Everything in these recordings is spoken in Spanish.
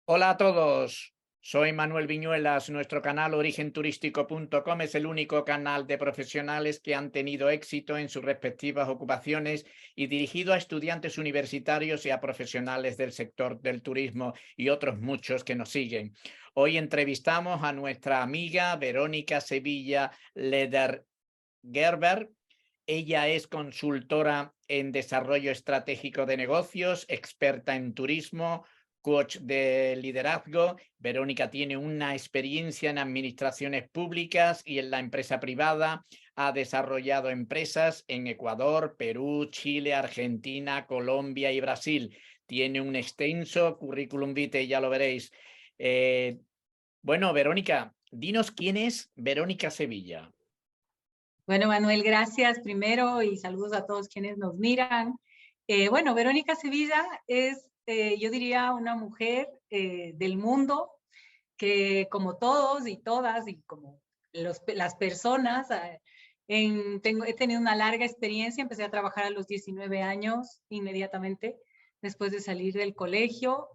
Hola a todos, soy Manuel Viñuelas. Nuestro canal origenturístico.com es el único canal de profesionales que han tenido éxito en sus respectivas ocupaciones y dirigido a estudiantes universitarios y a profesionales del sector del turismo y otros muchos que nos siguen. Hoy entrevistamos a nuestra amiga Verónica Sevilla Ledergerber. Ella es consultora en desarrollo estratégico de negocios, experta en turismo, coach de liderazgo. Verónica tiene una experiencia en administraciones públicas y en la empresa privada. Ha desarrollado empresas en Ecuador, Perú, Chile, Argentina, Colombia y Brasil. Tiene un extenso currículum vitae, ya lo veréis. Bueno, Verónica, dinos quién es Verónica Sevilla. Bueno, Manuel, gracias primero y saludos a todos quienes nos miran. Bueno, Verónica Sevilla es, yo diría, una mujer del mundo que como todos y todas y como las personas, he tenido una larga experiencia. Empecé a trabajar a los 19 años inmediatamente después de salir del colegio.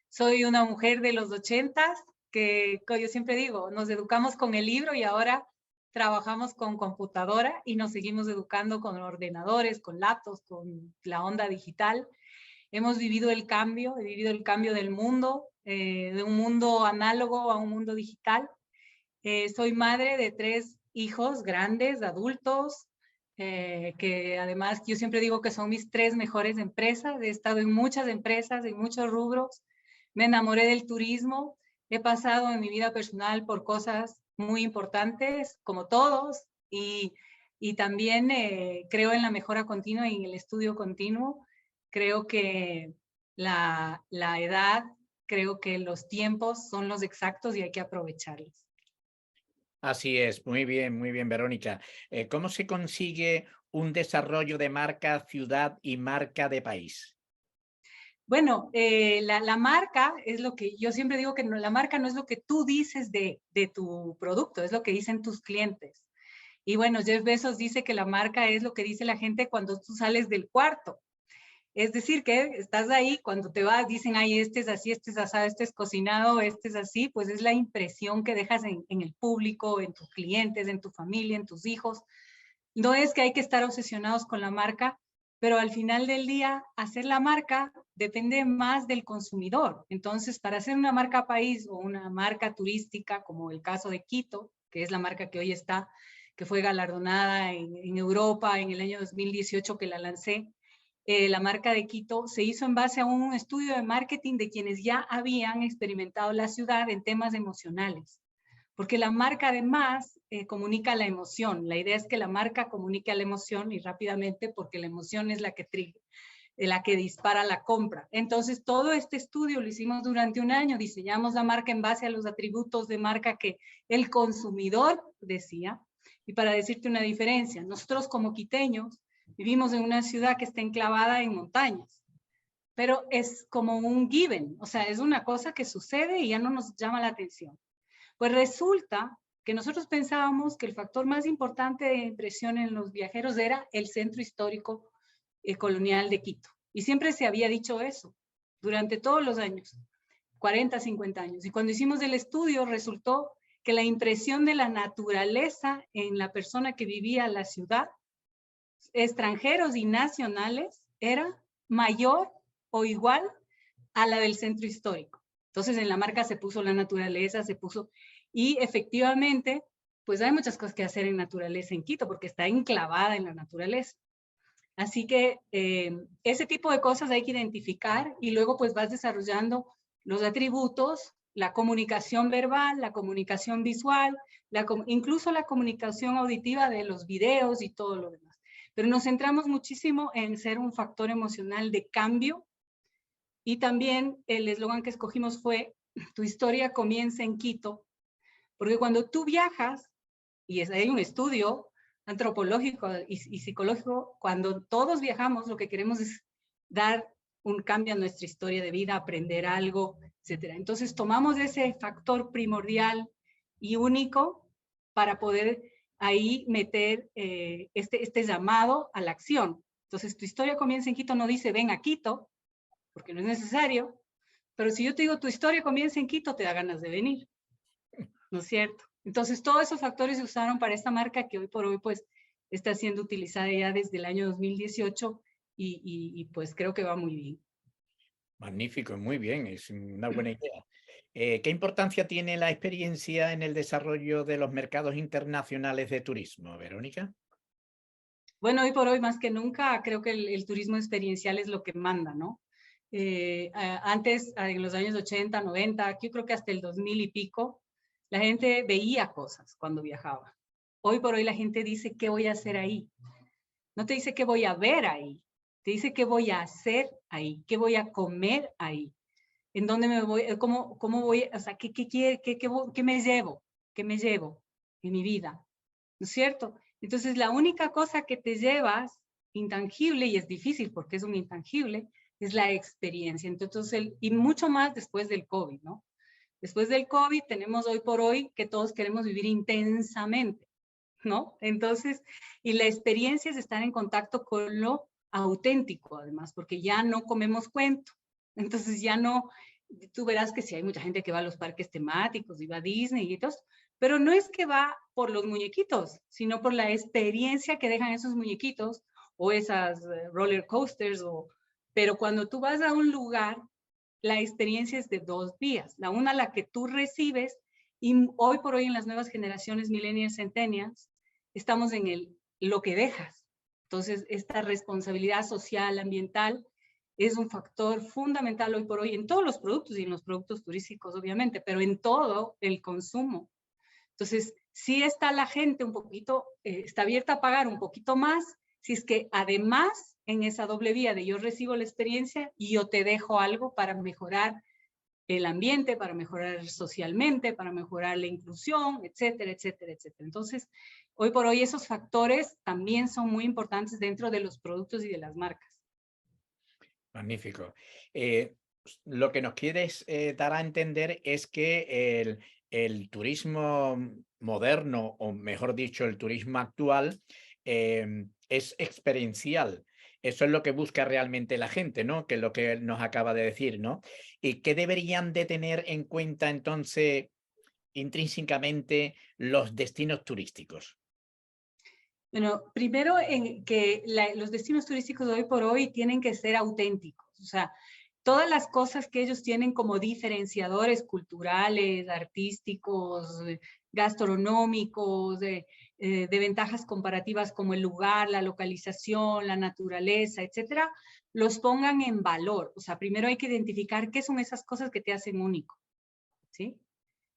Soy una mujer de los 80s que yo siempre digo, nos educamos con el libro y ahora trabajamos con computadora y nos seguimos educando con ordenadores, con laptops, con la onda digital. Hemos vivido el cambio, he vivido el cambio del mundo, de un mundo análogo a un mundo digital. Soy madre de 3 hijos grandes, adultos, que además yo siempre digo que son mis 3 mejores empresas. He estado en muchas empresas, en muchos rubros. Me enamoré del turismo. He pasado en mi vida personal por cosas muy importantes, como todos, y también creo en la mejora continua y en el estudio continuo. Creo que la edad, creo que los tiempos son los exactos y hay que aprovecharlos. Así es, muy bien, Verónica. ¿Cómo se consigue un desarrollo de marca, ciudad y marca de país? Bueno, la marca es lo que yo siempre digo que no, la marca no es lo que tú dices de tu producto, es lo que dicen tus clientes. Y bueno, Jeff Bezos dice que la marca es lo que dice la gente cuando tú sales del cuarto. Es decir, que estás ahí, cuando te vas, dicen, ay, este es así, este es asado, este es cocinado, este es así, pues es la impresión que dejas en el público, en tus clientes, en tu familia, en tus hijos. No es que hay que estar obsesionados con la marca, pero al final del día, hacer la marca depende más del consumidor. Entonces, para hacer una marca país o una marca turística, como el caso de Quito, que es la marca que hoy está, que fue galardonada en Europa en el año 2018 que la lancé, la marca de Quito se hizo en base a un estudio de marketing de quienes ya habían experimentado la ciudad en temas emocionales. Porque la marca además comunica la emoción. La idea es que la marca comunique la emoción y rápidamente, porque la emoción es la que dispara la compra. Entonces, todo este estudio lo hicimos durante un año. Diseñamos la marca en base a los atributos de marca que el consumidor decía. Y para decirte una diferencia, nosotros como quiteños vivimos en una ciudad que está enclavada en montañas, pero es como un given, o sea, es una cosa que sucede y ya no nos llama la atención. Pues resulta que nosotros pensábamos que el factor más importante de impresión en los viajeros era el centro histórico colonial de Quito. Y siempre se había dicho eso durante todos los años, 40, 50 años. Y cuando hicimos el estudio resultó que la impresión de la naturaleza en la persona que vivía en la ciudad, extranjeros y nacionales, era mayor o igual a la del centro histórico. Entonces en la marca se puso la naturaleza, se puso, y efectivamente, pues hay muchas cosas que hacer en naturaleza en Quito, porque está enclavada en la naturaleza. Así que ese tipo de cosas hay que identificar y luego pues vas desarrollando los atributos, la comunicación verbal, la comunicación visual, incluso la comunicación auditiva de los videos y todo lo demás. Pero nos centramos muchísimo en ser un factor emocional de cambio. Y también el eslogan que escogimos fue, tu historia comienza en Quito, porque cuando tú viajas, y hay un estudio antropológico y psicológico, cuando todos viajamos, lo que queremos es dar un cambio a nuestra historia de vida, aprender algo, etc. Entonces tomamos ese factor primordial y único para poder ahí meter este llamado a la acción. Entonces tu historia comienza en Quito, no dice ven a Quito, porque no es necesario, Pero si yo te digo, tu historia comienza en Quito, te da ganas de venir, ¿no es cierto? Entonces, todos esos factores se usaron para esta marca que hoy por hoy, pues, está siendo utilizada ya desde el año 2018 y pues creo que va muy bien. Magnífico, muy bien, es una buena idea. ¿Qué importancia tiene la experiencia en el desarrollo de los mercados internacionales de turismo, Verónica? Bueno, hoy por hoy, más que nunca, creo que el turismo experiencial es lo que manda, ¿no? Antes, en los años 80, 90, yo creo que hasta el 2000 y pico, la gente veía cosas cuando viajaba. Hoy por hoy la gente dice, ¿qué voy a hacer ahí? No te dice qué voy a ver ahí, te dice qué voy a hacer ahí, qué voy a comer ahí, en dónde me voy, cómo voy, o sea, qué me llevo en mi vida, ¿no es cierto? Entonces, la única cosa que te llevas intangible, y es difícil porque es un intangible, es la experiencia. Entonces, y mucho más después del COVID, ¿no? Después del COVID tenemos hoy por hoy que todos queremos vivir intensamente, ¿no? Entonces, y la experiencia es estar en contacto con lo auténtico, además, porque ya no comemos cuento. Entonces ya no, tú verás que sí hay mucha gente que va a los parques temáticos y va a Disney y todo, pero no es que va por los muñequitos, sino por la experiencia que dejan esos muñequitos o esas roller coasters, pero cuando tú vas a un lugar, la experiencia es de 2 vías. La una, la que tú recibes, y hoy por hoy en las nuevas generaciones millennials, centennials, estamos en lo que dejas. Entonces, esta responsabilidad social, ambiental, es un factor fundamental hoy por hoy en todos los productos y en los productos turísticos, obviamente, pero en todo el consumo. Entonces, sí está la gente un poquito, está abierta a pagar un poquito más, si es que además en esa doble vía de yo recibo la experiencia y yo te dejo algo para mejorar el ambiente, para mejorar socialmente, para mejorar la inclusión, etcétera, etcétera, etcétera. Entonces, hoy por hoy esos factores también son muy importantes dentro de los productos y de las marcas. Magnífico. Lo que nos quieres dar a entender es que el turismo moderno, o mejor dicho, el turismo actual, es experiencial. Eso es lo que busca realmente la gente, ¿no? Que es lo que nos acaba de decir, ¿no? ¿Y qué deberían de tener en cuenta entonces intrínsecamente los destinos turísticos? Bueno, primero en que los destinos turísticos de hoy por hoy tienen que ser auténticos, o sea, todas las cosas que ellos tienen como diferenciadores culturales, artísticos, gastronómicos, de ventajas comparativas como el lugar, la localización, la naturaleza, etcétera, los pongan en valor. O sea, primero hay que identificar qué son esas cosas que te hacen único, ¿sí?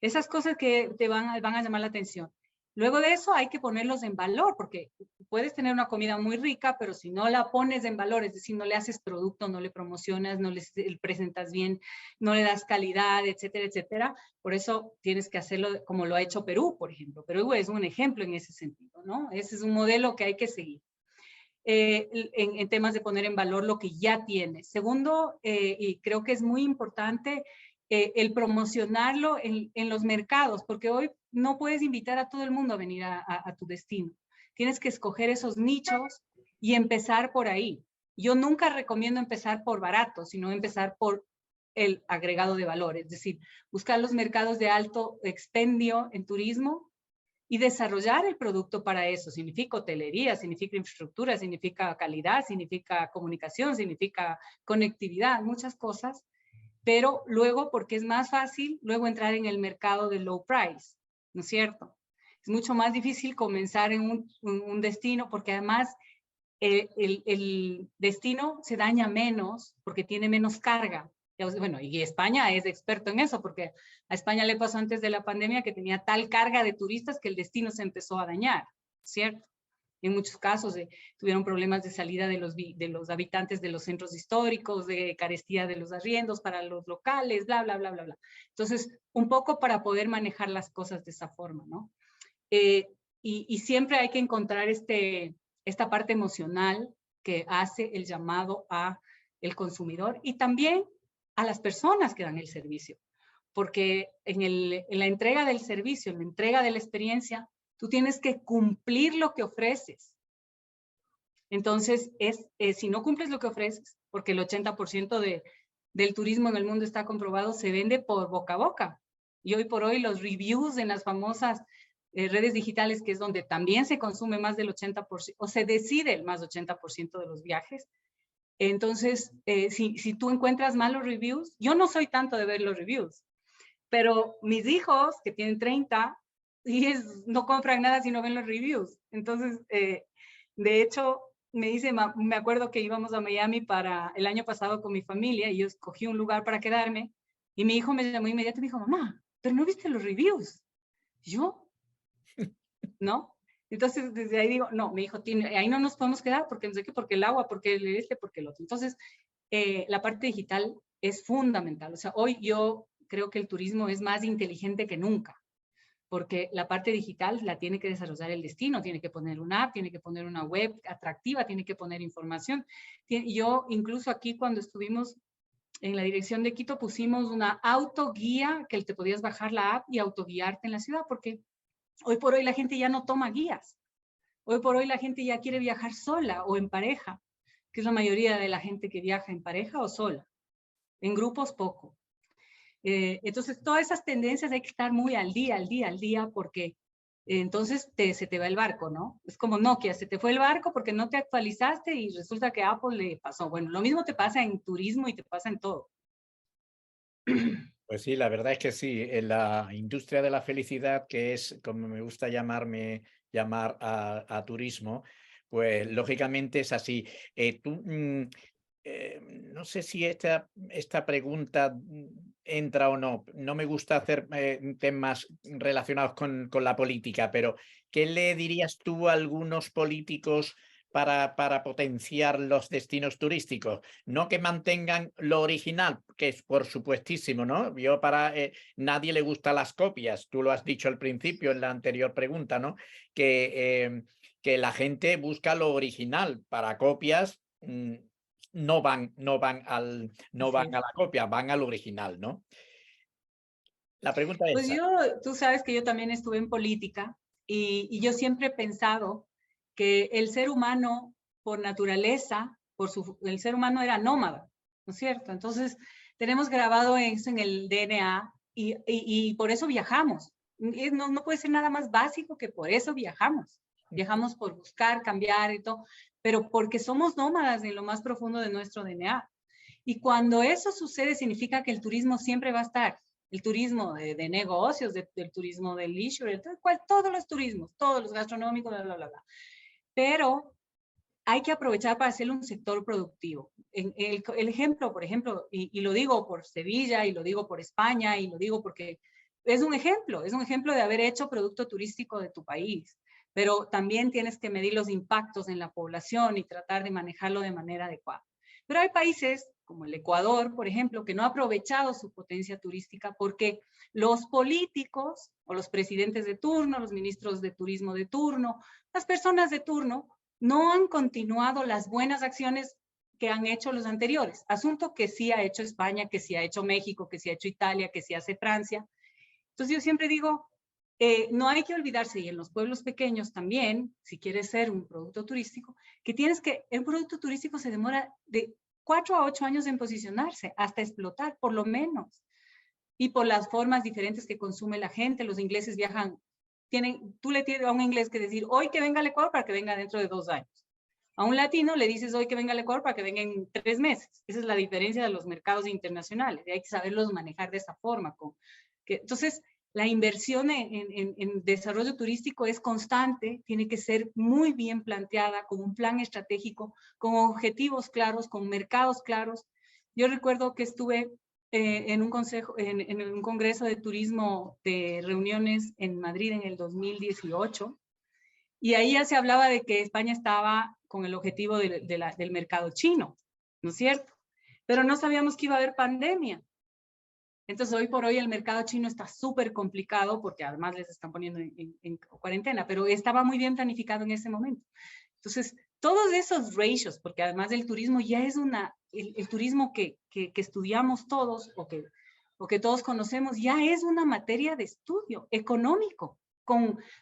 Esas cosas que te van a llamar la atención. Luego de eso hay que ponerlos en valor, porque puedes tener una comida muy rica, pero si no la pones en valor, es decir, no le haces producto, no le promocionas, no le presentas bien, no le das calidad, etcétera, etcétera. Por eso tienes que hacerlo como lo ha hecho Perú, por ejemplo. Perú es un ejemplo en ese sentido, ¿no? Ese es un modelo que hay que seguir. En temas de poner en valor lo que ya tienes. Segundo, y creo que es muy importante, el promocionarlo en los mercados, porque hoy no puedes invitar a todo el mundo a venir a tu destino. Tienes que escoger esos nichos y empezar por ahí. Yo nunca recomiendo empezar por barato, sino empezar por el agregado de valor, es decir, buscar los mercados de alto expendio en turismo y desarrollar el producto para eso. Significa hotelería, significa infraestructura, significa calidad, significa comunicación, significa conectividad, muchas cosas, pero luego, porque es más fácil, luego entrar en el mercado de low price, ¿no es cierto? Es mucho más difícil comenzar en un destino, porque además el destino se daña menos porque tiene menos carga. Bueno, y España es experto en eso, porque a España le pasó antes de la pandemia que tenía tal carga de turistas que el destino se empezó a dañar, ¿cierto? En muchos casos tuvieron problemas de salida de los habitantes de los centros históricos, de carestía de los arriendos para los locales, bla, bla, bla, bla, bla. Entonces, un poco para poder manejar las cosas de esa forma, ¿no? Y siempre hay que encontrar esta parte emocional que hace el llamado a el consumidor y también a las personas que dan el servicio. Porque en la entrega del servicio, en la entrega de la experiencia, tú tienes que cumplir lo que ofreces. Entonces, si no cumples lo que ofreces, porque el 80% del turismo en el mundo está comprobado, se vende por boca a boca. Y hoy por hoy los reviews en las famosas redes digitales, que es donde también se consume más del 80%, o se decide el más 80% de los viajes. Entonces, si tú encuentras malos reviews, yo no soy tanto de ver los reviews, pero mis hijos, que tienen 30, no compran nada si no ven los reviews. Entonces, de hecho, me acuerdo que íbamos a Miami para el año pasado con mi familia y yo escogí un lugar para quedarme y mi hijo me llamó inmediatamente y me dijo, mamá, ¿pero no viste los reviews? ¿Yo? ¿No? Entonces, desde ahí digo, no, mi hijo tiene, ahí no nos podemos quedar porque no sé qué, porque el agua, porque el porque el otro. Entonces, la parte digital es fundamental. O sea, hoy yo creo que el turismo es más inteligente que nunca, porque la parte digital la tiene que desarrollar el destino, tiene que poner una app, tiene que poner una web atractiva, tiene que poner información. Yo incluso aquí cuando estuvimos en la dirección de Quito pusimos una autoguía que te podías bajar la app y autoguiarte en la ciudad, porque hoy por hoy la gente ya no toma guías. Hoy por hoy la gente ya quiere viajar sola o en pareja, que es la mayoría de la gente que viaja en pareja o sola. En grupos, poco. Entonces, todas esas tendencias hay que estar muy al día, porque entonces se te va el barco, ¿no? Es como Nokia, se te fue el barco porque no te actualizaste y resulta que a Apple le pasó. Bueno, lo mismo te pasa en turismo y te pasa en todo. Pues sí, la verdad es que sí, en la industria de la felicidad, que es como me gusta llamar a turismo, pues lógicamente es así. No sé si esta pregunta entra o no. No me gusta hacer temas relacionados con la política, pero ¿qué le dirías tú a algunos políticos para potenciar los destinos turísticos? No que mantengan lo original, que es por supuestísimo, ¿no? Nadie le gusta las copias. Tú lo has dicho al principio en la anterior pregunta, ¿no? Que la gente busca lo original. Para copias no van a la copia, van al original, ¿no? La pregunta es Pues esa. tú sabes que yo también estuve en política y yo siempre he pensado que el ser humano, por naturaleza, el ser humano era nómada, ¿no es cierto? Entonces, tenemos grabado eso en el DNA y por eso viajamos. No puede ser nada más básico que por eso viajamos. Viajamos por buscar, cambiar y todo, pero porque somos nómadas en lo más profundo de nuestro DNA. Y cuando eso sucede, significa que el turismo siempre va a estar. El turismo de negocios, del turismo del leisure, todos los turismos, todos los gastronómicos, bla, bla, bla, bla. Pero hay que aprovechar para hacerle un sector productivo. El ejemplo, por ejemplo, y lo digo por Sevilla, y lo digo por España, y lo digo porque es un ejemplo de haber hecho producto turístico de tu país. Pero también tienes que medir los impactos en la población y tratar de manejarlo de manera adecuada. Pero hay países como el Ecuador, por ejemplo, que no ha aprovechado su potencia turística porque los políticos o los presidentes de turno, los ministros de turismo de turno, las personas de turno, no han continuado las buenas acciones que han hecho los anteriores. Asunto que sí ha hecho España, que sí ha hecho México, que sí ha hecho Italia, que sí hace Francia. Entonces yo siempre digo, no hay que olvidarse, y en los pueblos pequeños también, si quieres ser un producto turístico, el producto turístico se demora de 4 a 8 años en posicionarse, hasta explotar, por lo menos. Y por las formas diferentes que consume la gente, los ingleses viajan, tú le tienes a un inglés que decir, hoy que venga al Ecuador para que venga dentro de 2 años. A un latino le dices hoy que venga al Ecuador para que venga en 3 meses. Esa es la diferencia de los mercados internacionales. Y hay que saberlos manejar de esa forma. Entonces, la inversión en desarrollo turístico es constante, tiene que ser muy bien planteada, con un plan estratégico, con objetivos claros, con mercados claros. Yo recuerdo que estuve en un congreso de turismo de reuniones en Madrid en el 2018, y ahí ya se hablaba de que España estaba con el objetivo del mercado chino, ¿no es cierto? Pero no sabíamos que iba a haber pandemia. Entonces, hoy por hoy el mercado chino está súper complicado porque además les están poniendo en cuarentena, pero estaba muy bien planificado en ese momento. Entonces, todos esos ratios, porque además del turismo ya es el turismo que estudiamos todos o que todos conocemos, ya es una materia de estudio económico.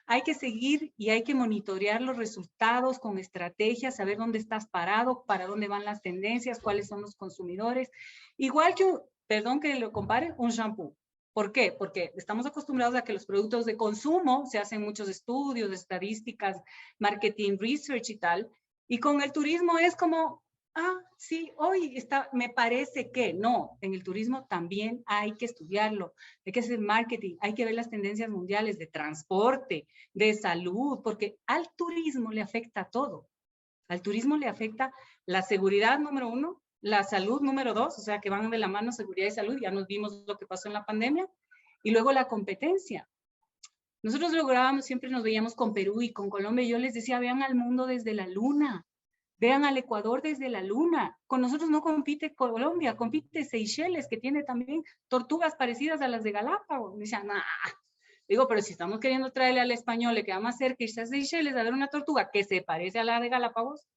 hay que seguir y hay que monitorear los resultados con estrategias, saber dónde estás parado, para dónde van las tendencias, cuáles son los consumidores. Igual que, perdón que lo compare, un shampoo. ¿Por qué? Porque estamos acostumbrados a que los productos de consumo se hacen muchos estudios, estadísticas, marketing, research y tal. Y con el turismo es como, sí, hoy está, me parece que no. En el turismo también hay que estudiarlo, hay que hacer marketing, hay que ver las tendencias mundiales de transporte, de salud, porque al turismo le afecta todo. Al turismo le afecta la seguridad, número 1, la salud, número 2, o sea, que van de la mano seguridad y salud, ya nos vimos lo que pasó en la pandemia, y luego la competencia. Nosotros lográbamos, siempre nos veíamos con Perú y con Colombia, y yo les decía, vean al mundo desde la luna, vean al Ecuador desde la luna. Con nosotros no compite Colombia, compite Seychelles, que tiene también tortugas parecidas a las de Galápagos. Me decían, digo, pero si estamos queriendo traerle al español, le queda más cerca irse a Seychelles a ver una tortuga que se parece a la de Galápagos,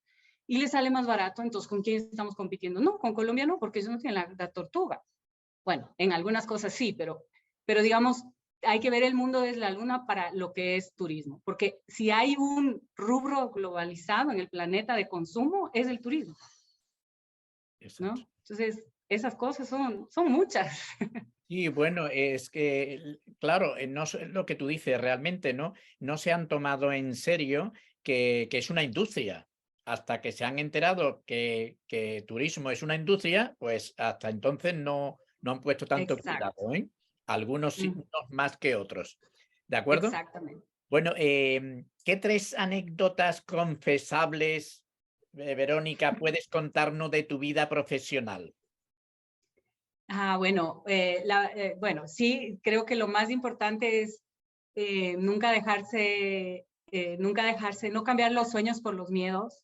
y le sale más barato, entonces, ¿con quién estamos compitiendo? No, con Colombia no, porque ellos no tienen la tortuga. Bueno, en algunas cosas sí, pero digamos, hay que ver el mundo desde la luna para lo que es turismo, porque si hay un rubro globalizado en el planeta de consumo, es el turismo, ¿no? Entonces, esas cosas son muchas. Y bueno, es que, claro, no es lo que tú dices realmente, ¿no? No se han tomado en serio que es una industria. Hasta que se han enterado que turismo es una industria, pues hasta entonces no han puesto tanto cuidado, Exacto. ¿eh? Algunos sí, unos más que otros. ¿De acuerdo? Exactamente. Bueno, ¿qué 3 anécdotas confesables, Verónica, puedes contarnos de tu vida profesional? Bueno, bueno, sí, creo que lo más importante es nunca dejarse, no cambiar los sueños por los miedos.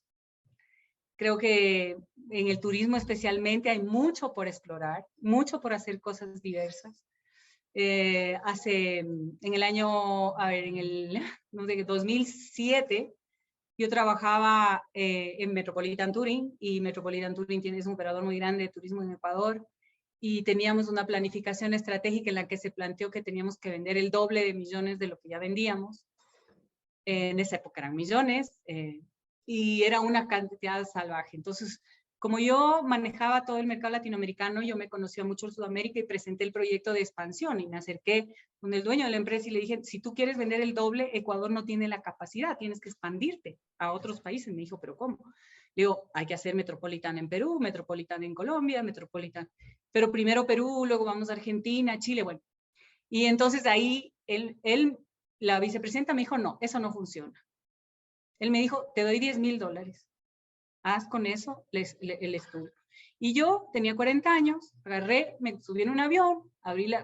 Creo que en el turismo especialmente hay mucho por explorar, mucho por hacer cosas diversas. En el año, en el no sé, 2007, yo trabajaba en Metropolitan Touring, y Metropolitan Touring es un operador muy grande de turismo en Ecuador, y teníamos una planificación estratégica en la que se planteó que teníamos que vender el doble de millones de lo que ya vendíamos. En esa época eran millones, y era una cantidad salvaje. Entonces, como yo manejaba todo el mercado latinoamericano, yo me conocía mucho en Sudamérica y presenté el proyecto de expansión, y me acerqué con el dueño de la empresa y le dije, si tú quieres vender el doble, Ecuador no tiene la capacidad, tienes que expandirte a otros países. Me dijo, ¿pero cómo? Le digo, hay que hacer Metropolitan en Perú, Metropolitan en Colombia, Metropolitan, pero primero Perú, luego vamos a Argentina, Chile, bueno. Y entonces ahí la vicepresidenta me dijo, no, eso no funciona. Él me dijo, te doy $10,000, haz con eso el estudio. Y yo tenía 40 años, agarré, me subí en un avión,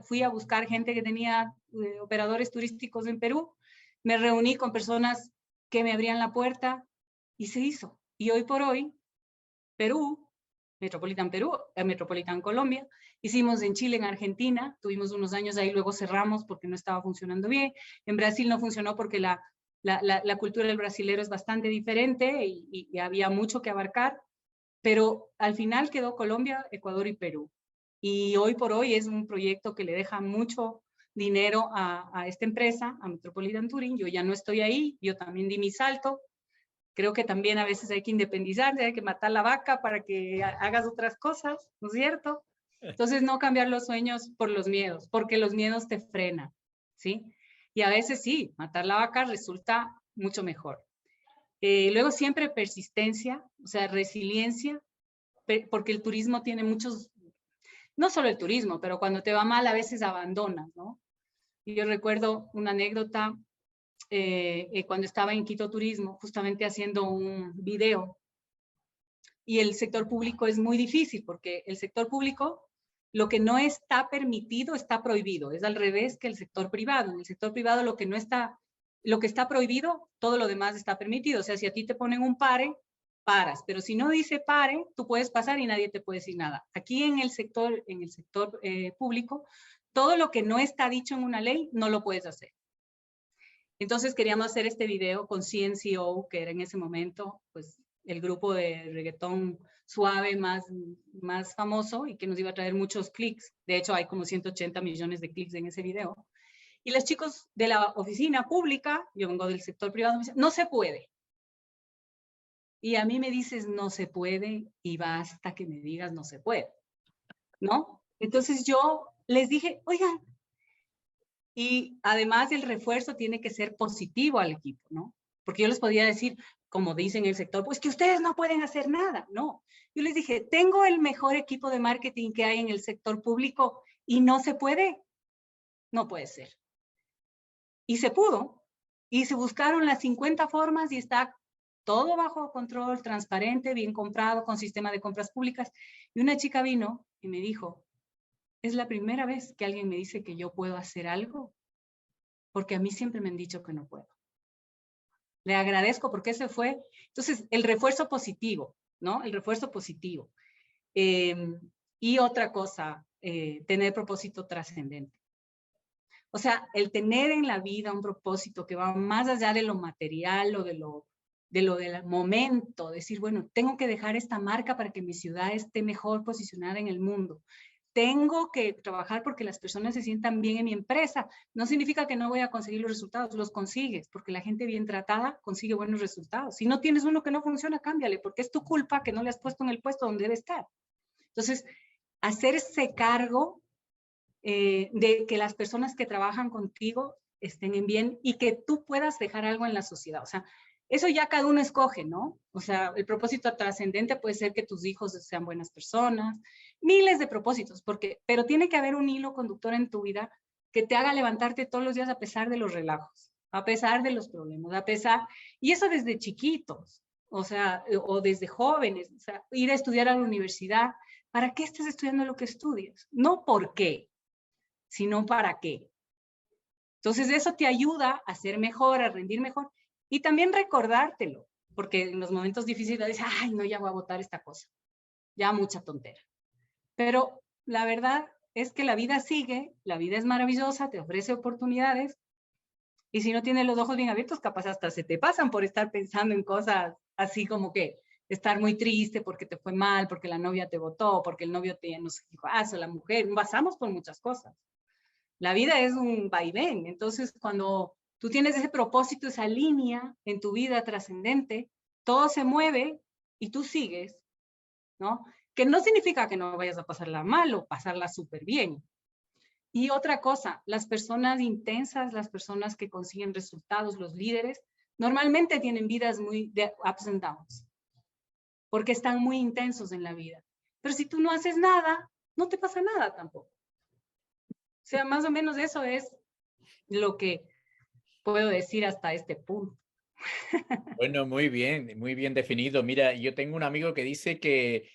fui a buscar gente que tenía operadores turísticos en Perú, me reuní con personas que me abrían la puerta, y se hizo. Y hoy por hoy, Perú, Metropolitan Colombia, hicimos en Chile, en Argentina, tuvimos unos años ahí, luego cerramos porque no estaba funcionando bien. En Brasil no funcionó porque la cultura del brasilero es bastante diferente y había mucho que abarcar, pero al final quedó Colombia, Ecuador y Perú. Y hoy por hoy es un proyecto que le deja mucho dinero a esta empresa, a Metropolitan Touring. Yo ya no estoy ahí, yo también di mi salto. Creo que también a veces hay que independizarse, hay que matar la vaca para que hagas otras cosas, ¿no es cierto? Entonces, no cambiar los sueños por los miedos, porque los miedos te frenan, ¿sí? Y a veces sí, matar la vaca resulta mucho mejor. Luego siempre persistencia, o sea, resiliencia, porque el turismo tiene muchos, no solo el turismo, pero cuando te va mal a veces abandonas, ¿no? Y yo recuerdo una anécdota cuando estaba en Quito Turismo, justamente haciendo un video. Y el sector público es muy difícil, porque el sector público, lo que no está permitido está prohibido. Es al revés que el sector privado. En el sector privado lo que está prohibido, todo lo demás está permitido. O sea, si a ti te ponen un pare, paras. Pero si no dice pare, tú puedes pasar y nadie te puede decir nada. Aquí en el sector público, todo lo que no está dicho en una ley, no lo puedes hacer. Entonces queríamos hacer este video con CNCO, que era en ese momento pues el grupo de reggaetón suave más famoso, y que nos iba a traer muchos clics. De hecho, hay como 180 millones de clics en ese video. Y los chicos de la oficina pública, yo vengo del sector privado, me dicen, no se puede. Y a mí me dices, no se puede, y basta que me digas, no se puede, ¿no? Entonces yo les dije, oigan, y además el refuerzo tiene que ser positivo al equipo, ¿no? Porque yo les podía decir, como dicen en el sector, pues que ustedes no pueden hacer nada, no. Yo les dije, tengo el mejor equipo de marketing que hay en el sector público y no se puede, no puede ser. Y se pudo, y se buscaron las 50 formas y está todo bajo control, transparente, bien comprado, con sistema de compras públicas. Y una chica vino y me dijo, es la primera vez que alguien me dice que yo puedo hacer algo, porque a mí siempre me han dicho que no puedo. Le agradezco porque ese fue, entonces, el refuerzo positivo, ¿no? El refuerzo positivo. Y otra cosa, tener propósito trascendente. O sea, el tener en la vida un propósito que va más allá de lo material o del momento, decir, bueno, tengo que dejar esta marca para que mi ciudad esté mejor posicionada en el mundo. Tengo que trabajar porque las personas se sientan bien en mi empresa. No significa que no voy a conseguir los resultados, los consigues, porque la gente bien tratada consigue buenos resultados. Si no tienes uno que no funciona, cámbiale, porque es tu culpa que no le has puesto en el puesto donde debe estar. Entonces, hacerse cargo de que las personas que trabajan contigo estén en bien y que tú puedas dejar algo en la sociedad. O sea, eso ya cada uno escoge, ¿no? O sea, el propósito trascendente puede ser que tus hijos sean buenas personas, miles de propósitos, pero tiene que haber un hilo conductor en tu vida que te haga levantarte todos los días a pesar de los relajos, a pesar de los problemas, y eso desde chiquitos, o sea, o desde jóvenes, o sea, ir a estudiar a la universidad. ¿Para qué estás estudiando lo que estudias? No por qué, sino para qué. Entonces eso te ayuda a ser mejor, a rendir mejor y también recordártelo, porque en los momentos difíciles dices, ay, no, ya voy a botar esta cosa, ya mucha tontera. Pero la verdad es que la vida sigue, la vida es maravillosa, te ofrece oportunidades y si no tienes los ojos bien abiertos, capaz hasta se te pasan por estar pensando en cosas así como que estar muy triste porque te fue mal, porque la novia te botó, porque el novio te no sé qué pasa, la mujer, pasamos por muchas cosas. La vida es un vaivén, entonces cuando tú tienes ese propósito, esa línea en tu vida trascendente, todo se mueve y tú sigues, ¿no? Que no significa que no vayas a pasarla mal o pasarla súper bien. Y otra cosa, las personas intensas, las personas que consiguen resultados, los líderes, normalmente tienen vidas muy de ups and downs, porque están muy intensos en la vida. Pero si tú no haces nada, no te pasa nada tampoco. O sea, más o menos eso es lo que puedo decir hasta este punto. Bueno, muy bien definido. Mira, yo tengo un amigo que dice que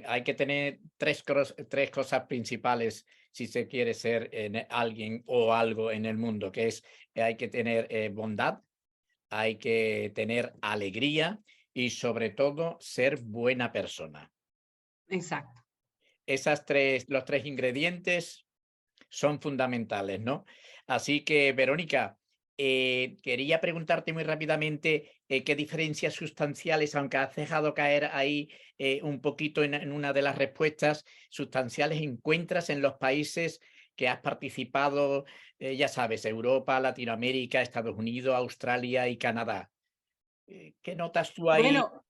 hay que tener tres cosas principales si se quiere ser alguien o algo en el mundo, que es hay que tener bondad, hay que tener alegría y sobre todo ser buena persona. Exacto. Los tres ingredientes son fundamentales, ¿no? Así que, Verónica, quería preguntarte muy rápidamente qué diferencias sustanciales, aunque has dejado caer ahí un poquito en una de las respuestas, sustanciales encuentras en los países que has participado, ya sabes, Europa, Latinoamérica, Estados Unidos, Australia y Canadá. ¿Qué notas tú ahí? Bueno,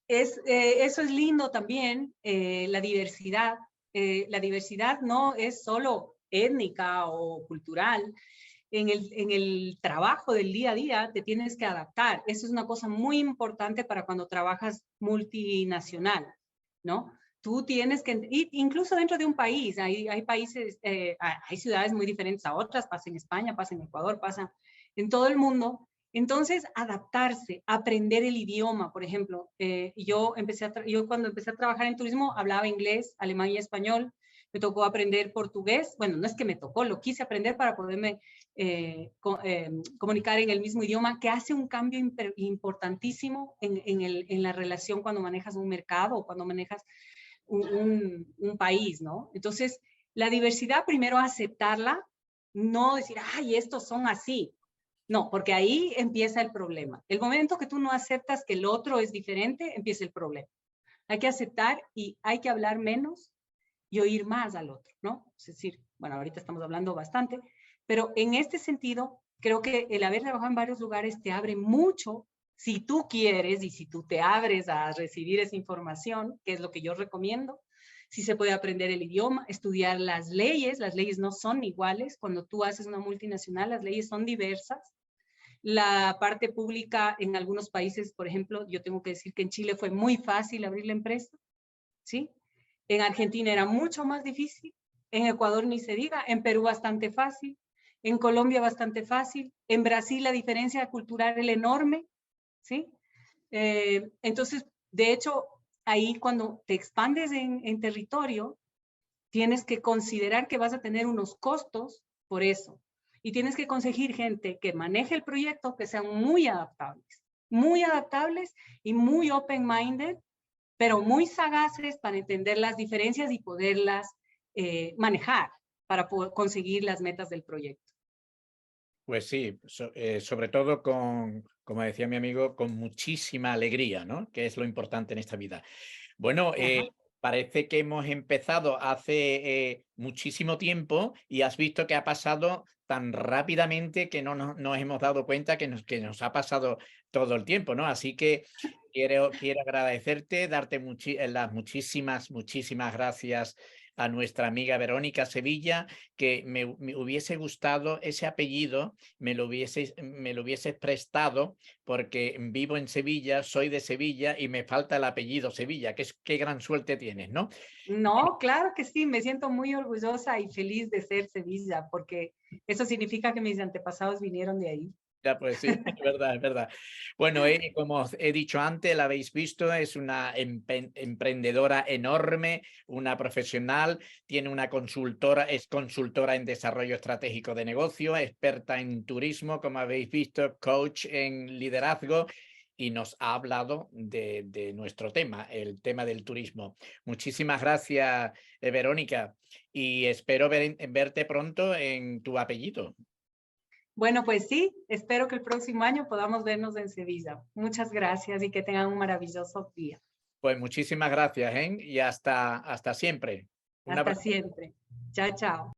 eso es lindo también, la diversidad. La diversidad no es solo étnica o cultural. En el trabajo del día a día te tienes que adaptar. Eso es una cosa muy importante para cuando trabajas multinacional, ¿no? Tú tienes que, incluso dentro de un país, hay países, hay ciudades muy diferentes a otras, pasa en España, pasa en Ecuador, pasa en todo el mundo. Entonces, adaptarse, aprender el idioma, por ejemplo. Yo cuando empecé a trabajar en turismo hablaba inglés, alemán y español. Me tocó aprender portugués. Bueno, no es que me tocó, lo quise aprender para poderme comunicar en el mismo idioma, que hace un cambio importantísimo en la relación cuando manejas un mercado o cuando manejas un país, ¿no? Entonces, la diversidad, primero aceptarla, no decir, ay, estos son así. No, porque ahí empieza el problema. El momento que tú no aceptas que el otro es diferente, empieza el problema. Hay que aceptar y hay que hablar menos y oír más al otro, ¿no? Es decir, bueno, ahorita estamos hablando bastante, pero en este sentido, creo que el haber trabajado en varios lugares te abre mucho, si tú quieres y si tú te abres a recibir esa información, que es lo que yo recomiendo. Si se puede aprender el idioma, estudiar las leyes no son iguales. Cuando tú haces una multinacional, las leyes son diversas. La parte pública en algunos países, por ejemplo, yo tengo que decir que en Chile fue muy fácil abrir la empresa, ¿sí? En Argentina era mucho más difícil, en Ecuador ni se diga, en Perú bastante fácil, en Colombia bastante fácil, en Brasil la diferencia cultural es enorme, ¿sí? Entonces, de hecho, ahí cuando te expandes en territorio, tienes que considerar que vas a tener unos costos por eso. Y tienes que conseguir gente que maneje el proyecto, que sean muy adaptables y muy open-minded, pero muy sagaces para entender las diferencias y poderlas manejar para poder conseguir las metas del proyecto. Pues sí, sobre todo con, como decía mi amigo, con muchísima alegría, ¿no? Que es lo importante en esta vida. Bueno, parece que hemos empezado hace muchísimo tiempo y has visto que ha pasado tan rápidamente que no nos hemos dado cuenta que nos ha pasado todo el tiempo, ¿no? Así que quiero agradecerte, darte las muchísimas gracias a nuestra amiga Verónica Sevilla, que me hubiese gustado ese apellido, me lo hubieses prestado, porque vivo en Sevilla, soy de Sevilla y me falta el apellido Sevilla. Qué gran suerte tienes, ¿no? No, claro que sí, me siento muy orgullosa y feliz de ser Sevilla, porque eso significa que mis antepasados vinieron de ahí. Ya, pues sí, es verdad, es verdad. Bueno, como os he dicho antes, la habéis visto, es una emprendedora enorme, una profesional, tiene una consultora, es consultora en desarrollo estratégico de negocio, experta en turismo, como habéis visto, coach en liderazgo, y nos ha hablado de nuestro tema, el tema del turismo. Muchísimas gracias, Verónica, y espero verte pronto en tu apellido. Bueno, pues sí, espero que el próximo año podamos vernos en Sevilla. Muchas gracias y que tengan un maravilloso día. Pues muchísimas gracias, y hasta siempre. Un Hasta abrazo. siempre. Chao, chao.